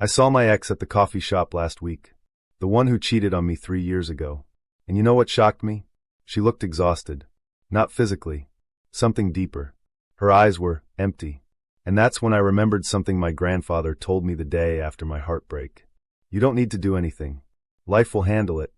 I saw my ex at the coffee shop last week, the one who cheated on me 3 years ago. And you know what shocked me? She looked exhausted. Not physically. Something deeper. Her eyes were empty. And that's when I remembered something my grandfather told me the day after my heartbreak. You don't need to do anything. Life will handle it.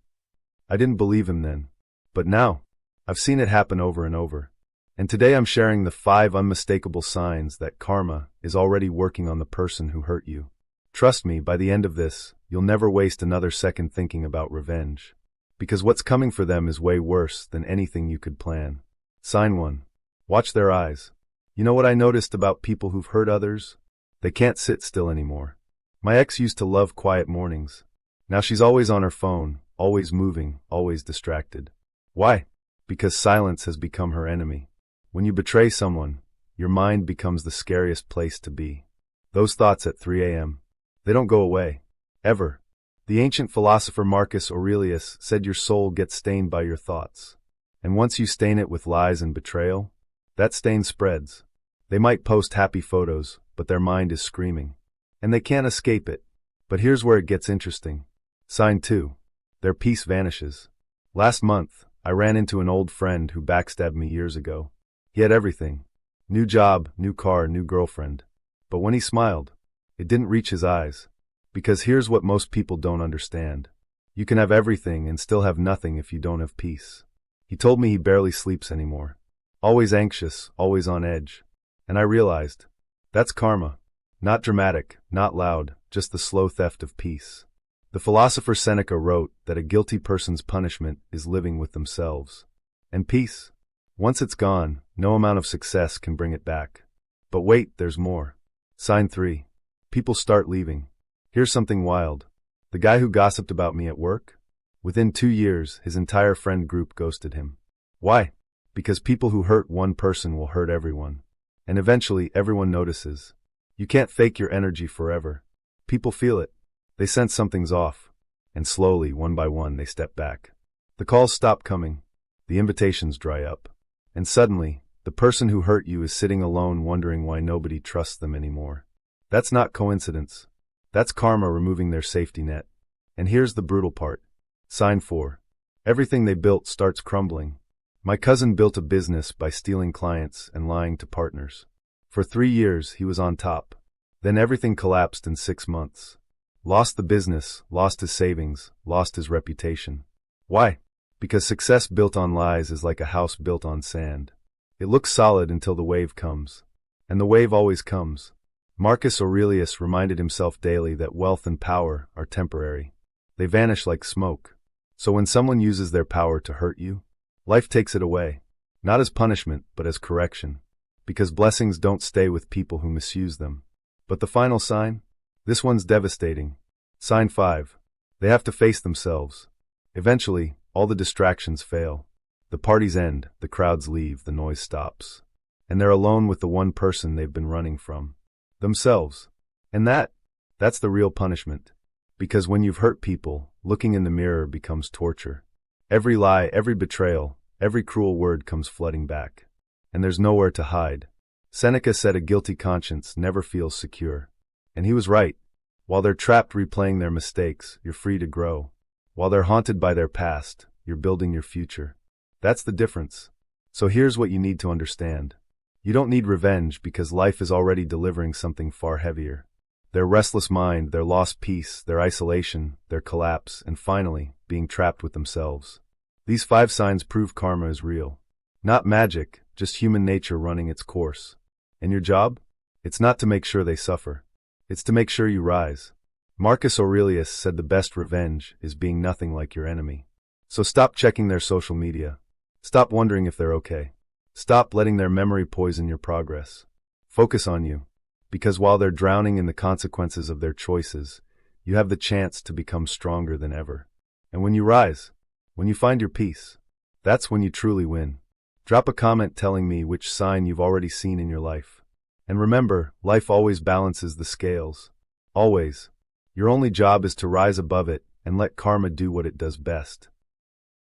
I didn't believe him then. But now, I've seen it happen over and over. And today I'm sharing the 5 unmistakable signs that karma is already working on the person who hurt you. Trust me, by the end of this, you'll never waste another second thinking about revenge. Because what's coming for them is way worse than anything you could plan. Sign 1. Watch their eyes. You know what I noticed about people who've hurt others? They can't sit still anymore. My ex used to love quiet mornings. Now she's always on her phone, always moving, always distracted. Why? Because silence has become her enemy. When you betray someone, your mind becomes the scariest place to be. Those thoughts at 3 a.m., they don't go away. Ever. The ancient philosopher Marcus Aurelius said your soul gets stained by your thoughts. And once you stain it with lies and betrayal, that stain spreads. They might post happy photos, but their mind is screaming. And they can't escape it. But here's where it gets interesting. Sign 2. Their peace vanishes. Last month, I ran into an old friend who backstabbed me years ago. He had everything. New job, new car, new girlfriend. But when he smiled, it didn't reach his eyes. Because here's what most people don't understand. You can have everything and still have nothing if you don't have peace. He told me he barely sleeps anymore. Always anxious, always on edge. And I realized, that's karma. Not dramatic, not loud, just the slow theft of peace. The philosopher Seneca wrote that a guilty person's punishment is living with themselves. And peace? Once it's gone, no amount of success can bring it back. But wait, there's more. Sign 3. People start leaving. Here's something wild. The guy who gossiped about me at work? Within 2 years, his entire friend group ghosted him. Why? Because people who hurt one person will hurt everyone. And eventually, everyone notices. You can't fake your energy forever. People feel it. They sense something's off. And slowly, one by one, they step back. The calls stop coming. The invitations dry up. And suddenly, the person who hurt you is sitting alone wondering why nobody trusts them anymore. That's not coincidence. That's karma removing their safety net. And here's the brutal part. Sign 4. Everything they built starts crumbling. My cousin built a business by stealing clients and lying to partners. For 3 years, he was on top. Then everything collapsed in 6 months. Lost the business, lost his savings, lost his reputation. Why? Because success built on lies is like a house built on sand. It looks solid until the wave comes. And the wave always comes. Marcus Aurelius reminded himself daily that wealth and power are temporary. They vanish like smoke. So when someone uses their power to hurt you, life takes it away. Not as punishment, but as correction. Because blessings don't stay with people who misuse them. But the final sign? This one's devastating. Sign 5. They have to face themselves. Eventually, all the distractions fail. The parties end, the crowds leave, the noise stops. And they're alone with the one person they've been running from. Themselves. And that's the real punishment. Because when you've hurt people, looking in the mirror becomes torture. Every lie, every betrayal, every cruel word comes flooding back. And there's nowhere to hide. Seneca said a guilty conscience never feels secure. And he was right. While they're trapped replaying their mistakes, you're free to grow. While they're haunted by their past, you're building your future. That's the difference. So here's what you need to understand. You don't need revenge because life is already delivering something far heavier. Their restless mind, their lost peace, their isolation, their collapse, and finally, being trapped with themselves. These 5 signs prove karma is real. Not magic, just human nature running its course. And your job? It's not to make sure they suffer. It's to make sure you rise. Marcus Aurelius said the best revenge is being nothing like your enemy. So stop checking their social media. Stop wondering if they're okay. Stop letting their memory poison your progress. Focus on you. Because while they're drowning in the consequences of their choices, you have the chance to become stronger than ever. And when you rise, when you find your peace, that's when you truly win. Drop a comment telling me which sign you've already seen in your life. And remember, life always balances the scales. Always. Your only job is to rise above it and let karma do what it does best.